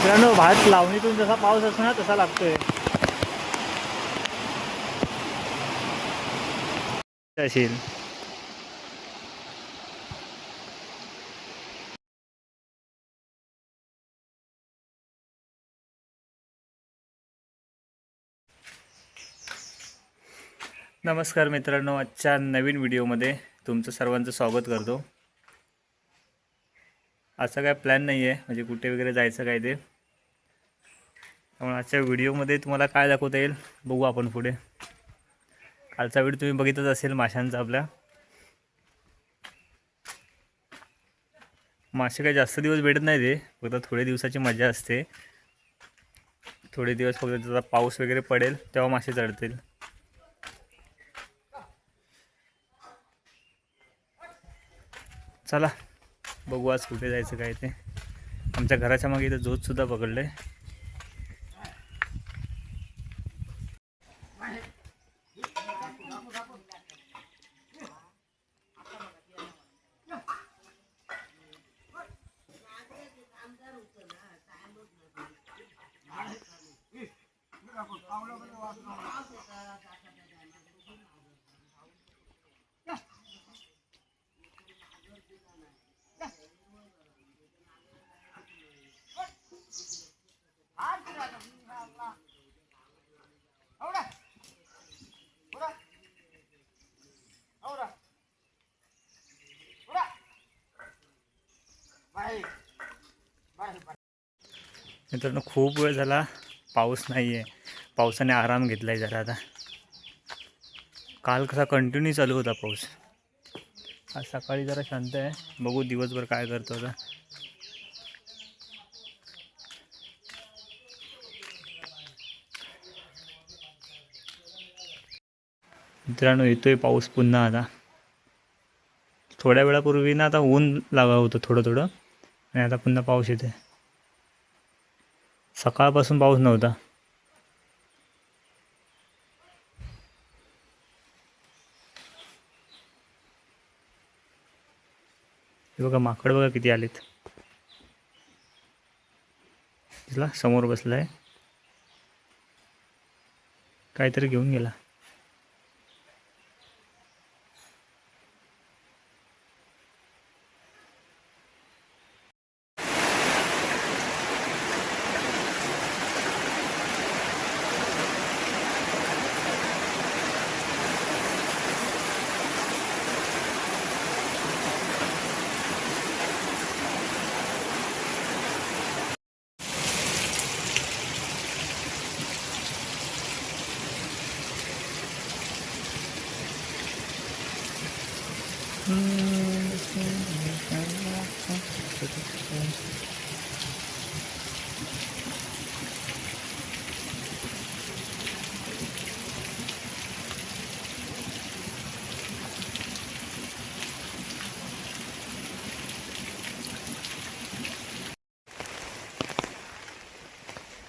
मित्रांनो भात लावणीतून जसा पाऊस असतो ना तसा लागतोय असेल. नमस्कार मित्रांनो, आजच्या नवीन व्हिडिओमध्ये तुमचं सर्वांचं स्वागत करतो. असं काय प्लॅन नाही आहे म्हणजे कुठे वगैरे जायचं काय ते, त्यामुळे आजच्या व्हिडिओमध्ये तुम्हाला काय दाखवता येईल बघू आपण पुढे. कालचा व्हिडिओ तुम्ही बघितच असेल माशांचा. आपल्या मासे काही जास्त दिवस भेटत नाही, ते फक्त थोडे दिवसाची मजा असते. थोडे दिवस फक्त जसा पाऊस वगैरे पडेल तेव्हा मासे चढतील. चला बघू आज कुठे जायचं काय ते. आमच्या घराच्या मागे इथं झोतसुद्धा पकडलं आहे. मित्रांनो खूप वेळ झाला पाऊस नाही आहे. पावसाने आराम घेतला आहे जरा. आता काल कसा कंटिन्यू चालू होता पाऊस. आज सकाळी जरा शांत आहे. बघू दिवसभर काय करतो आता. मित्रांनो येतोय पाऊस पुन्हा. आता थोड्या वेळापूर्वी ना आता ऊन लागा होतं थोडं आणि आता पुन्हा पाऊस येते. सकाळपासून पाऊस नव्हता. हे बघा माकड बघा किती आलेत. तिला समोर बसलाय, काहीतरी घेऊन गेला.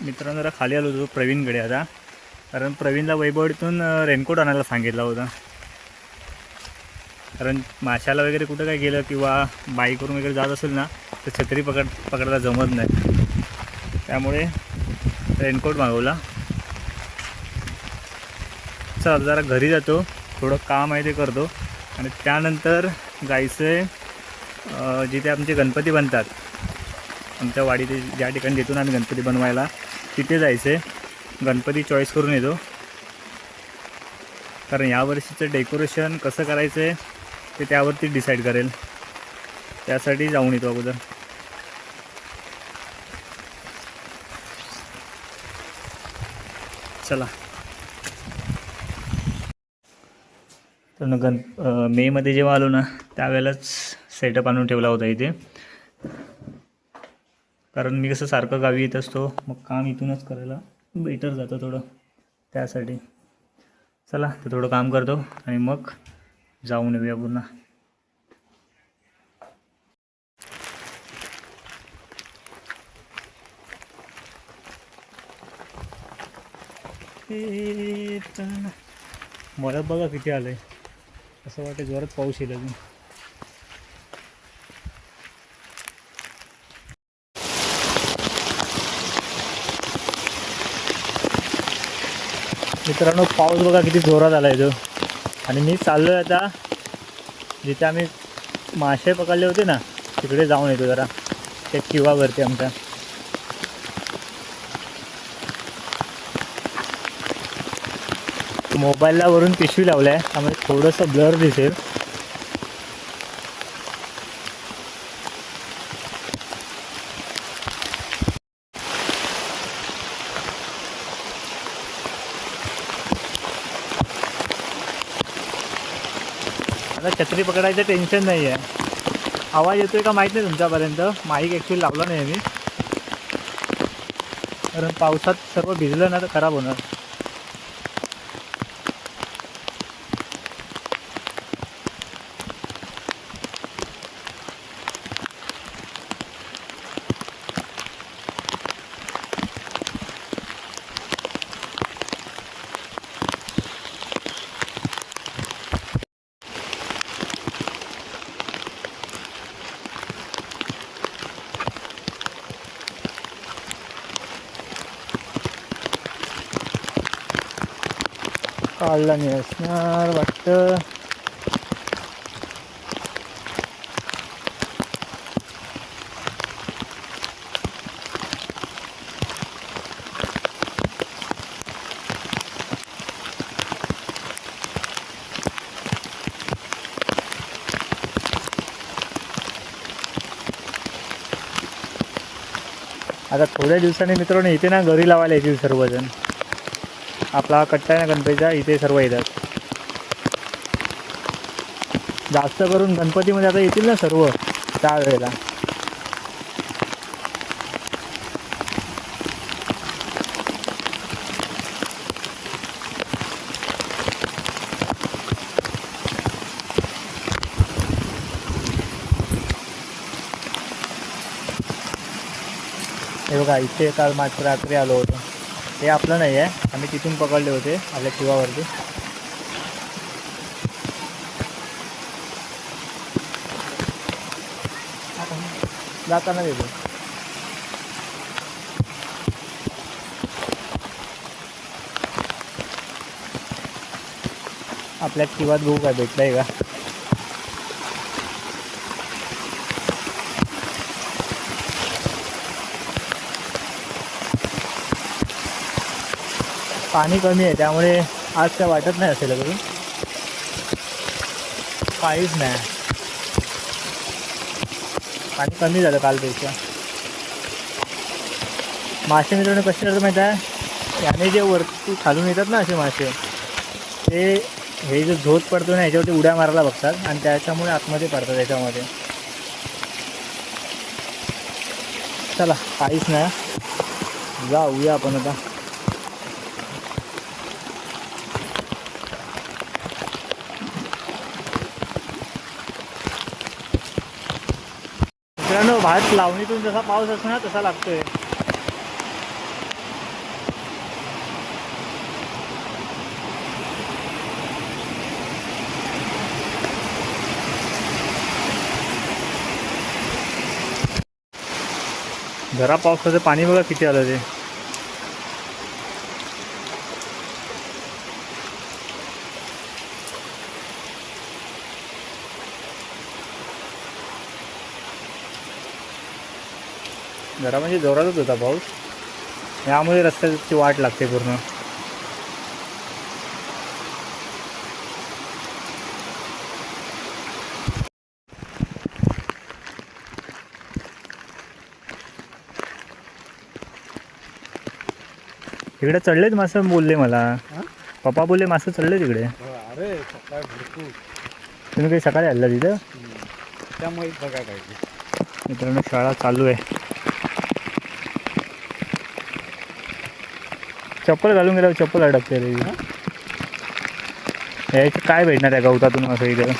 मित्रांनो जरा खाली आलो होतो प्रवीणकडे आता, कारण प्रवीणला वैभवडीतून रेनकोट आणायला सांगितला होता. कारण माशाला वगैरे कुठं काय गेलं किंवा बाईकवरून वगैरे जात असेल ना तर छत्री पकडायला जमत नाही, त्यामुळे रेनकोट मागवला. चल जरा घरी जातो, थोडं काम आहे ते करतो आणि त्यानंतर जायचं आहे जिथे आमचे गणपती बनतात. आमच्या वाडीत ज्या ठिकाणी देतो ना आम्ही गणपती बनवायला, तिथे जायचं आहे. गणपती चॉईस करून येतो, कारण यावर्षीचं डेकोरेशन कसं करायचं आहे ते त्यावरती डिसाईड करेल. त्यासाठी जाऊन येतो अगोदर. चला. तर मेमध्ये जेव्हा आलो ना त्यावेळेलाच सेटअप आणून ठेवला होता इथे, कारण मी कसं सारखं गावी येत असतो, मग काम इथूनच करायला बेटर जातं थोडं, त्यासाठी. चला तर थोडं काम करतो आणि मग जाऊन येऊया पुन्हा. मला बघा किती आलं आहे, असं वाटतं जोरात पाऊस येईल अजून. मित्रांनो पाऊस बघा किती जोरात आला आहे तो. आणि मी चाललो आहे आता जिथे आम्ही मासे पकडले होते ना तिकडे जाऊन येतो जरा त्या किवावरती आमच्या. मोबाईलला वरून पिशवी लावलं आहे त्यामुळे थोडंसं ब्लर दिसेल. आता छत्री पकडायचं टेन्शन नाही आहे. आवाज येतोय का माहीत नाही तुमच्यापर्यंत. माईक ॲक्च्युली लावला नाही मी कारण पावसात सर्व भिजलं ना तर खराब होणार. काढला नाही असणार वाटतं. आता थोड्या दिवसांनी मित्रांनो इथे ना घरी लावायला येतील सर्वजण. आपला कट्टा आहे ना गणपतीचा इथे सर्व येतात. जास्त करून गणपतीमध्ये आता येतील ना सर्व त्या वेळेला. हे बघा इथे काल मात्र रात्री आलो होतो. हे आपलं नाही आहे आम्ही तिथून पकडले होते आपल्या किवावरती. जाताना देतो. आपल्या किवात बघू काय भेटलंय का. पाणी कमी आहे त्यामुळे आज काय वाटत नाही असेल करून. काहीच नाही पाणी कमी झालं कालपेक्षा. मासे मित्रांनो कसे करतात माहीत आहे. याने जे वरती खालून येतात ना असे मासे ते हे जो झोत पडतो ना ह्याच्यावरती उड्या मारायला बघतात आणि त्याच्यामुळे आतमध्ये पडतात याच्यामध्ये. चला काहीच नाही जाऊया आपण आता. मित्रांनो भात लावणीतून जसा पाऊस असतो ना तसा लागतोय. जरा पावसाचं पाणी बघा किती आलं ते. जरा म्हणजे जोरातच होता पाऊस यामुळे रस्त्याची वाट लागते पूर्ण. इकडे चढलेच मासे बोलले मला. पप्पा बोलले मासे चढले तिकडे. अरे सकाळी भरपूर. तुम्ही काही सकाळी आला तिथं त्यामुळे बघा पाहिजे. मित्रांनो शाळा चालू आहे. चप्पल घालून गेल्यावर चप्पल अडकते रे. यायचं काय भेटणार आहे गवतातून असं इथं.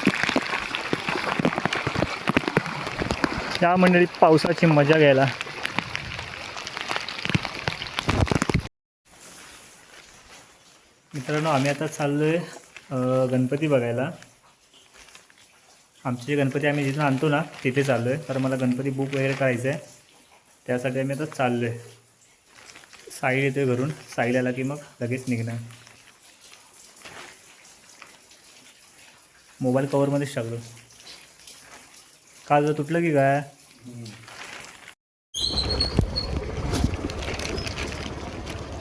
या मंडळी पावसाची मजा घ्यायला. मित्रांनो आम्ही आता चाललो आहे गणपती बघायला. आमचे जे गणपती आम्ही जिथून आणतो ना तिथे चाललो आहे. तर मला गणपती बुक वगैरे करायचं आहे त्यासाठी आम्ही आता चाललो आहे. साईल येतो घरून. साईल आला की मग लगेच निघणार. मोबाईल कवरमध्येच टाकलो. काल तुटलं की काय?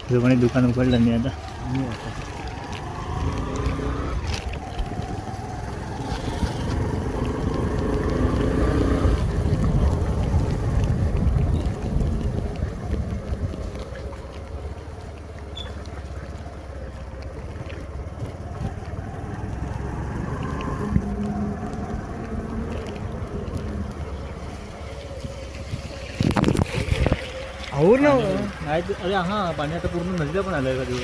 हिशोबाने दुकान उघडलं नाही आता. आवर ना नाही ते- अरे हां पाणी आता पूर्ण नदीला पण आलं कधी.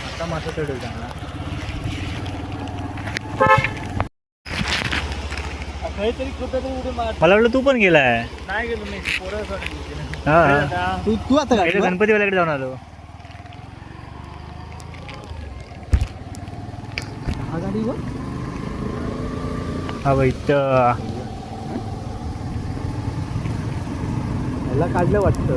आता मासा चढेल चांगला. काहीतरी कुठं उडी मार. मला वाटलं तू पण गेलाय. नाही गेलो मी पोरं हां तू आता इकडे गणपतीवाल्याकडे जाऊन आलो. हा गाडीवर हा बाई इथं याला काढलं वाटतं.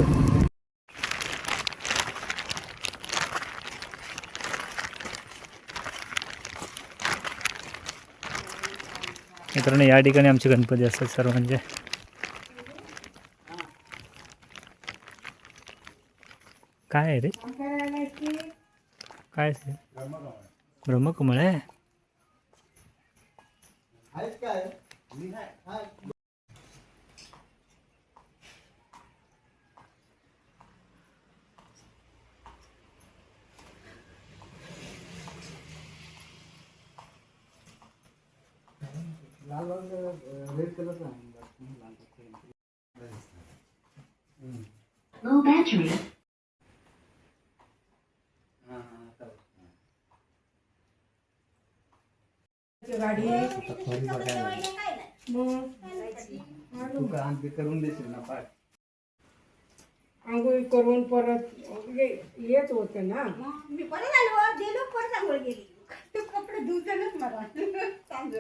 मित्रांनो या ठिकाणी आमचे गणपती असतात सर्व. म्हणजे काय आहे रे? काय असेल? ब्रह्मकमळ आहे. Low battery. गाडी करून देशील ना पाय. आंघोळी करून परत येत होते ना. मी परत आलो गेलो परत आंघोळ गेली तू कपडे धुतलंच मला तांदूळ.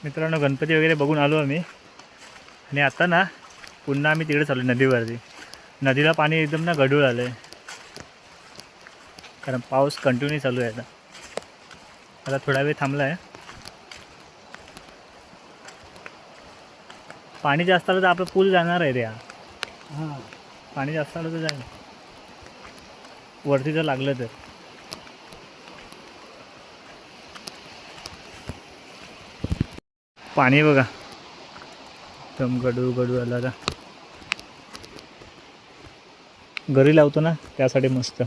मित्रांनो गणपती वगैरे बघून आलो आम्ही. आणि आता ना पुन्हा आम्ही तिकडे चाललो नदीवरती. नदीला पाणी एकदम ना गढूळ आलं आहे. कारण पाऊस कंटिन्यू चालू आहे. आता थोडा वेळ थांबला आहे. पाणी जास्त आलं तर आपलं पूल जाणार आहे रे. हां पाणी जास्त आलं तर जाईल वरती जर लागलं तर. पाणी बघा एकदम गडू गडू आला. आता घरी लावतो ना त्यासाठी मस्त.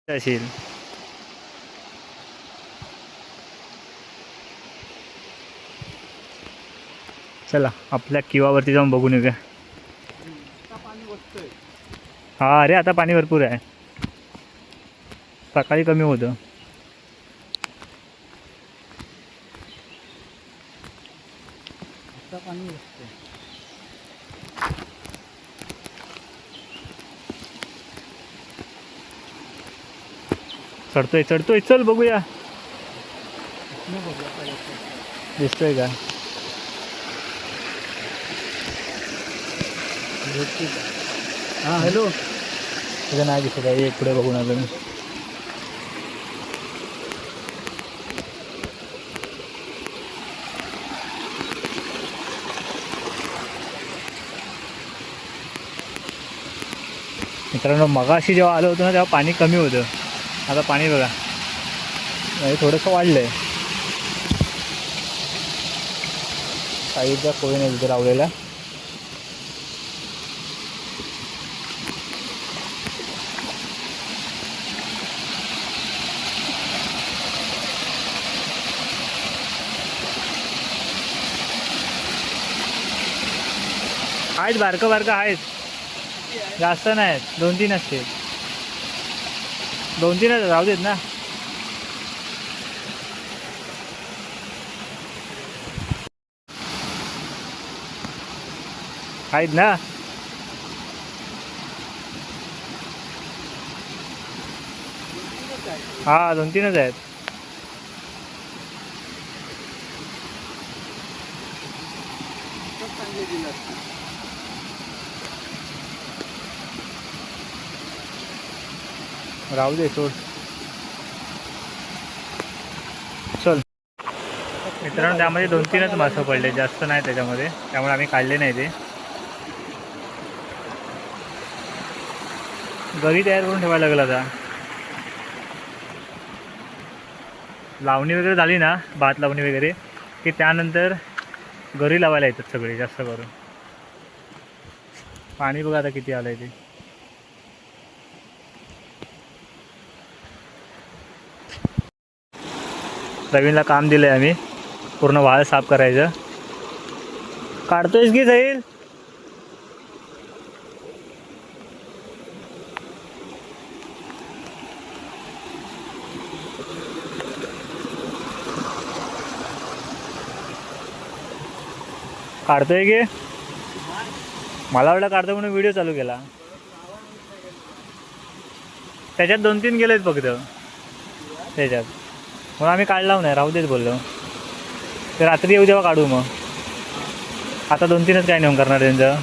असेल चला आपल्या किवावरती जाऊन बघून येऊया. पाणी बसतंय. हा अरे आता पाणी भरपूर आहे. सकाळी कमी होतं. आता पाणी बसतंय. चढतोय चढतोय चल बघूया. बघूया काय दिसतोय का? हां हॅलो. तुझं नाही दिसत आहे. एक पुढे बघून आलो मी. मित्रांनो मगाशी जेव्हा आलो होतो ना तेव्हा पाणी कमी होतं. आता पाणी बघा हे थोडंसं वाढलं आहे. साईडच्या कोळीने तिथे लावलेला. आहेत बारकं बारकं आहेत. जास्त नाहीत. 2-3 असतील. 2-3 राहू देत ना. आहेत ना? हा 2-3च आहेत. चांगले दिलं. राहू दे सोड. चल मित्रांनो, त्यामध्ये 2-3च मासे पडले, जास्त नाही त्याच्यामध्ये, त्यामुळे आम्ही काढले नाही ते. घरी तयार करून ठेवायला लागला आता. लावणी वगैरे झाली ना, भात लावणी वगैरे, की त्यानंतर घरी लावायला येतात सगळे जास्त करून. पाणी बघा आता किती आलं आहे ते. प्रवीणला काम दिलं आहे आम्ही, पूर्ण वाळ साफ करायचं. काढतोयस की जाईल? काढतोय की? मला वाटलं काढतो म्हणून व्हिडिओ चालू केला. त्याच्यात 2-3 गेलेत फक्त त्याच्यात, म्हणून आम्ही काढला नाही, राहू देत बोललो. ते रात्री येऊ तेव्हा काढू. मग आता 2-3च काय नेऊन करणार त्यांचं.